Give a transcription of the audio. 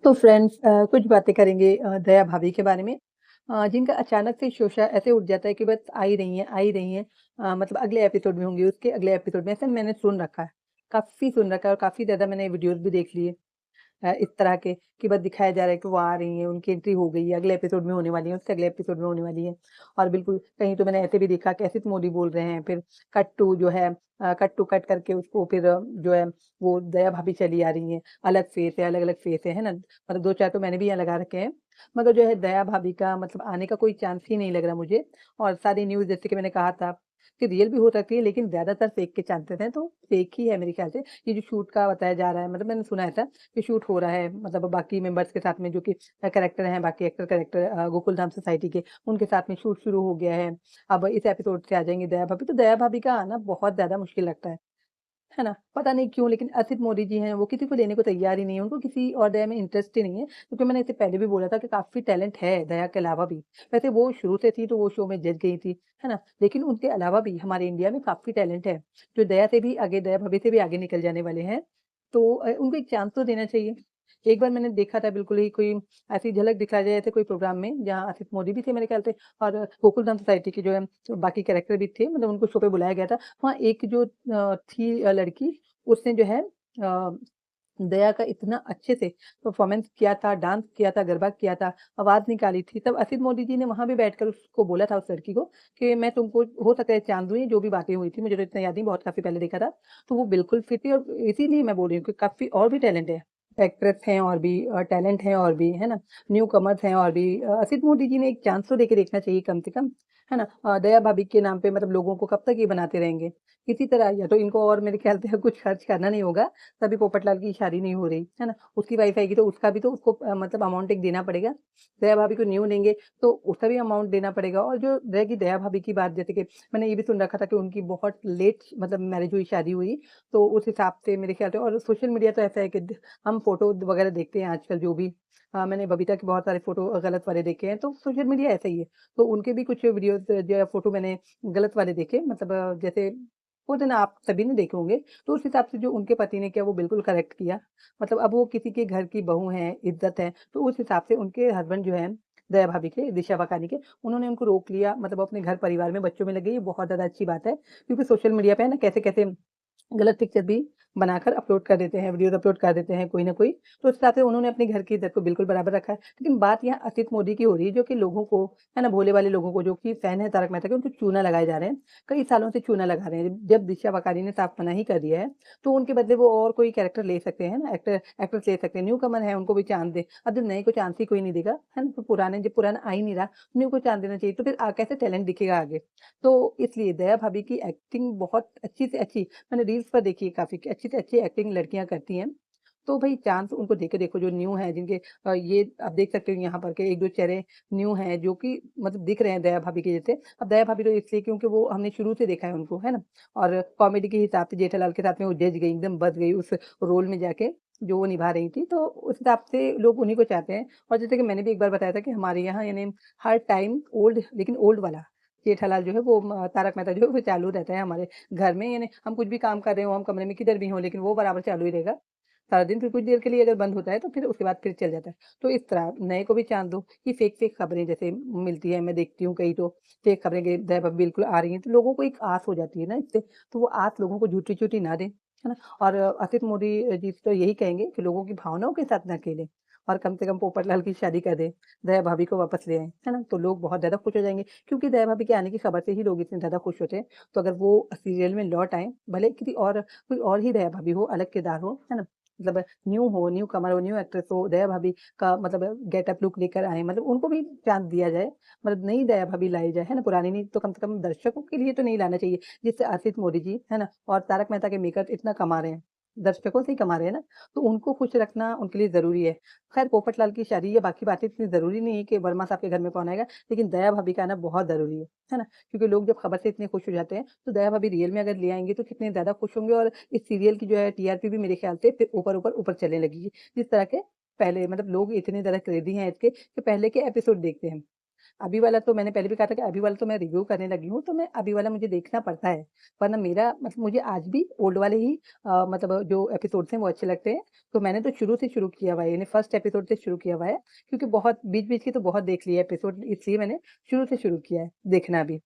तो फ्रेंड्स कुछ बातें करेंगे दया भाभी के बारे में जिनका अचानक से शोशा ऐसे उठ जाता है कि बस आ ही रही हैं मतलब अगले एपिसोड में होंगी, उसके अगले एपिसोड में ऐसा मैंने सुन रखा है। काफ़ी सुन रखा है और काफ़ी ज़्यादा मैंने वीडियोज़ भी देख लिए। इस तरह के कि बस दिखाया जा रहा है कि वो आ रही हैं, उनकी एंट्री हो गई है, अगले एपिसोड में होने वाली है, उससे अगले एपिसोड में होने वाली है। और बिल्कुल कहीं तो मैंने ऐसे भी देखा कि असित मोदी बोल रहे हैं, फिर कट टू जो है कट टू कट करके उसको फिर जो है वो दया भाभी चली आ रही हैं। अलग फेस है, अलग-अलग फेस है ना? मतलब 2-4 तो मैंने भी यहाँ लगा रखे हैं। मगर जो है दया भाभी का मतलब आने का कोई चांस ही नहीं लग रहा मुझे। और सारी न्यूज़ जैसे कि मैंने कहा था कि रियल भी हो सकती है, लेकिन ज़्यादातर फेक के चांसेस हैं, तो फेक ही है मेरे ख्याल से। ये जो शूट का बताया जा रहा है मतलब मैंने सुना ऐसा कि शूट हो रहा है मतलब बाकी मेंबर्स के साथ में जो कि कैरेक्टर हैं, बाकी एक्टर कैरेक्टर गोकुलधाम सोसाइटी के, उनके साथ में शूट शुरू हो गया है। अब इस एपिसोड से आ जाएँगी दया भाभी, तो दया भाभी का आना बहुत ज़्यादा मुश्किल लगता है ना? पता नहीं क्यों लेकिन असित मोदी जी हैं, वो किसी को लेने को तैयार ही नहीं है, उनको किसी और दया में इंटरेस्ट ही नहीं है, क्योंकि मैंने इससे पहले भी बोला था कि काफ़ी टैलेंट है दया के अलावा भी। वैसे वो शुरू से थी, तो वो शो में जज गई थी, है ना? लेकिन उनके अलावा भी हमारे इंडिया में काफ़ी टैलेंट है, जो दया से भी आगे दया भाभी से भी आगे निकल जाने वाले हैं। तो उनको एक चांस तो देना चाहिए। एक बार मैंने देखा था बिल्कुल ही कोई ऐसी झलक दिखा जाए ऐसे कोई प्रोग्राम में, जहाँ आसिफ मोदी भी थे मेरे ख्याल से और गोकुलधाम सोसाइटी के जो है तो बाकी कैरेक्टर भी थे, मतलब उनको शो पे बुलाया गया था। वहाँ एक जो थी लड़की, उसने जो है दया का इतना अच्छे से परफॉर्मेंस किया था, डांस किया था, गरबा किया था, आवाज़ निकाली थी। तब असित मोदी जी ने वहाँ भी बैठकर उसको बोला था, उस लड़की को कि मैं तुमको हो सकता है चाँस दूँ, ये जो भी बातें हुई थी, मुझे तो इतना याद नहीं, बहुत काफ़ी पहले देखा था। तो वो बिल्कुल फिट थी और इसीलिए मैं बोल रही हूँ कि काफ़ी और भी टैलेंट है। एक्ट्रेस हैं और भी टैलेंट है और भी, है ना? न्यू कमर्स हैं और भी असित मोदी जी ने एक चांस तो देके देखना चाहिए कम से कम, है ना? दया भाभी के नाम पे मतलब लोगों को कब तक ये बनाते रहेंगे? किसी तरह या तो इनको और मेरे ख्याल से कुछ खर्च करना नहीं होगा, तभी पोपटलाल की शादी नहीं हो रही, है ना? उसकी वाइफ़ आएगी तो उसका भी तो उसको मतलब अमाउंट एक देना पड़ेगा। दया भाभी को न्यू लेंगे तो उसका भी अमाउंट देना पड़ेगा और जो रहेगी दया भाभी की बात जैसे कि मैंने ये भी सुन रखा था कि उनकी बहुत लेट मतलब मैरिज हुई, शादी हुई, तो उस हिसाब से मेरे ख्याल से और सोशल मीडिया तो ऐसा है कि हम फ़ोटो वगैरह देखते हैं आजकल जो भी मैंने बबीता के बहुत सारे फ़ोटो गलत वाले देखे हैं, तो सोशल मीडिया ऐसा ही है। तो उनके भी कुछ वीडियोज़ जो है फ़ोटो मैंने गलत वाले देखे मतलब जैसे होते ना आप सभी ने देखे होंगे, तो उस हिसाब से जो उनके पति ने किया वो बिल्कुल करेक्ट किया। मतलब अब वो किसी के घर की बहू हैं, इज़्ज़त है, तो उस हिसाब से उनके हस्बैंड जो हैं, दया भाभी के, दिशा पकानी के, उन्होंने उनको रोक लिया मतलब अपने घर परिवार में बच्चों में लग गई, ये बहुत ज़्यादा अच्छी बात है। क्योंकि सोशल मीडिया पे है ना कैसे-कैसे गलत पिक्चर भी बनाकर अपलोड कर देते हैं, वीडियोज़ अपलोड कर देते हैं कोई न कोई, तो उस हिसाब से उन्होंने अपने घर की इज़्ज़त को बिल्कुल बराबर रखा है। लेकिन बात यहाँ असित मोदी की हो रही है जो कि लोगों को, है ना, भोले वाले लोगों को जो कि फैन है तारक मेहता के, उनको चूना लगाए जा रहे हैं। कई सालों से चूना लगा रहे हैं। जब दिशा पटानी ने साफ मना ही कर दिया है, तो उनके बदले वो और कोई कैरेक्टर ले सकते हैं ना, एक्ट्रेस ले सकते हैं, न्यू कमर है उनको भी चांस दें। अब जब नए को चांस ही कोई नहीं देगा, है ना, तो पुराने जब पुराना आ ही नहीं रहा, न्यू को चांस देना चाहिए, तो फिर कैसे टैलेंट दिखेगा आगे? तो इसलिए दया भाभी की एक्टिंग बहुत अच्छी से अच्छी मैंने रील्स पर देखी है काफ़ी कि अच्छी से अच्छी एक्टिंग लड़कियाँ करती हैं। तो भई चांस उनको देके देखो जो न्यू हैं जिनके ये आप देख सकते हो यहाँ पर के 1-2 चेहरे न्यू हैं जो कि मतलब दिख रहे हैं दया भाभी के जैसे। अब दया भाभी तो इसलिए क्योंकि वो हमने शुरू से देखा है उनको, है ना? और कॉमेडी के हिसाब से जेठालाल के साथ में वो जज गई, एकदम बच गई उस रोल में जाके जो वो निभा रही थी। तो उस हिसाब से लोग उन्हीं को चाहते हैं और जैसे कि मैंने भी एक बार बताया था कि हमारे यहाँ यानी हर टाइम ओल्ड लेकिन ओल्ड वाला जेठालाल जो है वो तारक मेहता जो है वो चालू रहता है हमारे घर में यानी हम कुछ भी काम कर रहे हो, हम कमरे में किधर भी हों लेकिन वो बराबर चालू ही रहेगा। सारा दिन फिर कुछ देर के लिए अगर बंद होता है तो फिर उसके बाद फिर चल जाता है। तो इस तरह नए को भी चांस दो। ये फेक-फेक खबरें जैसे मिलती हैं, मैं देखती हूँ कई तो फेक खबरें कि दया बिल्कुल आ रही हैं, तो लोगों को एक आस हो जाती है ना इससे, तो वो आस लोगों को झूठी-झूठी ना दें, है ना? और असित मोदी जी तो यही कहेंगे कि लोगों की भावनाओं के साथ ना खेलें और कम से कम पोपटलाल की शादी कर दें, दया भाभी को वापस ले आएँ, है ना? तो लोग बहुत ज़्यादा खुश हो जाएँगे। क्योंकि दया भाभी के आने की खबर से ही लोग इतने ज़्यादा खुश होते हैं। तो अगर वो सीरियल में लौट आएँ, भले किसी और कोई और ही दया भाभी हो, अलग किरदार हो, है ना? मतलब न्यू हो, न्यू कमर हो, न्यू एक्ट्रेस हो, दया भाभी का मतलब गेटअप लुक लेकर आएँ, मतलब उनको भी चांस दिया जाए। मतलब नई दया भाभी लाई जाए, है ना? पुरानी नहीं तो कम से कम दर्शकों के लिए तो नहीं लाना चाहिए, जिससे असित मोदी जी, है ना? और तारक मेहता के मेकर्स इतना कमा रहे हैं। दर्शकों से ही कमा रहे हैं ना, तो उनको खुश रखना उनके लिए ज़रूरी है। खैर पोपटलाल की शादी या बाकी बातें इतनी ज़रूरी नहीं है कि वर्मा साहब के घर में कौन आएगा, लेकिन दया भाभी का आना बहुत ज़रूरी है ना? क्योंकि लोग जब खबर से इतने खुश हो जाते हैं, तो दया भाभी रियल में अगर ले आएँगे तो कितने ज़्यादा खुश होंगे और इस सीरियल की जो है टीआरपी भी मेरे ख्याल से फिर ऊपर चलने लगेगी। जिस तरह के पहले मतलब लोग इतने ज़्यादा क्रेज़ी हैं इसके कि पहले के एपिसोड देखते हैं। अभी वाला तो मैंने पहले भी कहा था कि अभी वाला तो मैं रिव्यू करने लगी हूँ, तो मैं अभी वाला मुझे देखना पड़ता है। वरना मेरा मतलब मुझे आज भी ओल्ड वाले ही मतलब जो एपिसोड्स हैं वो अच्छे लगते हैं। तो मैंने तो शुरू से शुरू किया हुआ है, यानी फर्स्ट एपिसोड से शुरू किया हुआ है, क्योंकि बहुत बीच-बीच की तो बहुत देख लिया एपिसोड, इसलिए मैंने शुरू से शुरू किया है देखना भी।